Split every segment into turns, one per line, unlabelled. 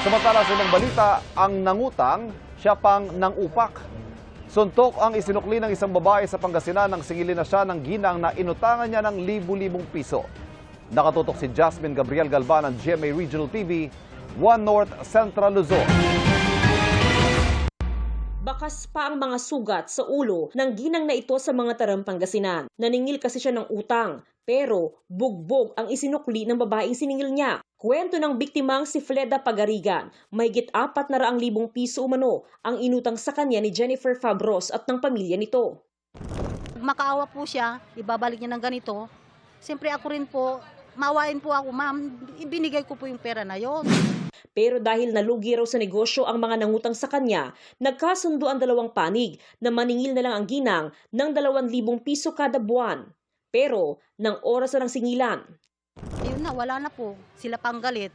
Samantala sa ibang balita, ang nangutang, siya pang nangupak. Suntok ang isinukli ng isang babae sa Pangasinan nang singilin na siya ng ginang na inutangan niya ng libu-libong piso. Nakatutok si Jasmine Gabriel Galban ng GMA Regional TV, 1 North Central Luzon.
Bakas pa ang mga sugat sa ulo ng ginang na ito sa mga Tarang Pangasinan. Naningil kasi siya ng utang, pero bugbog ang isinukli ng babaeng siningil niya. Kwento ng biktimang si Fleda Pagarigan, mahigit 400,000 piso umano ang inutang sa kanya ni Jennifer Fabros at ng pamilya nito.
Makaawa po siya, ibabalik niya ng ganito. Siyempre ako rin po, maawain po ako, ma'am, ibinigay ko po yung pera na yon.
Pero dahil nalugi raw sa negosyo ang mga nangutang sa kanya, nagkasundo ang dalawang panig na maningil na lang ang ginang ng 2,000 piso kada buwan. Pero ng oras na ng singilan,
Ayun na, wala na po. Sila pang galit.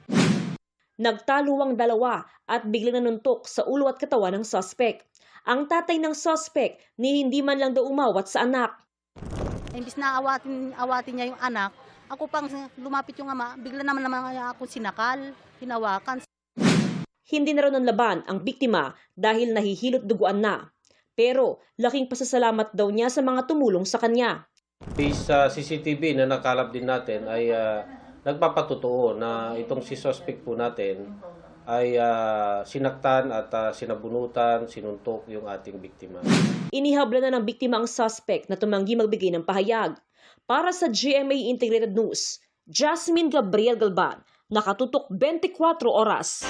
nagtalo ang dalawa at biglang nanuntok sa ulo at katawan ng suspect. Ang tatay ng suspect ni hindi man lang daw umawat sa anak.
Imbis na awatin niya yung anak, ako pang lumapit yung ama, bigla naman ako sinakal, hinawakan.
Hindi na raw nanlaban ang biktima dahil nahihilot duguan na. Pero laking pasasalamat daw niya sa mga tumulong sa kanya.
Sa CCTV na nakalap din natin ay nagpapatotoo na itong si suspect po natin ay sinaktan at sinabunutan, sinuntok yung ating biktima.
Inihabla na ng biktima ang suspect na tumanggi magbigay ng pahayag. Para sa GMA Integrated News, Jasmine Gabriel Galban, nakatutok 24 oras.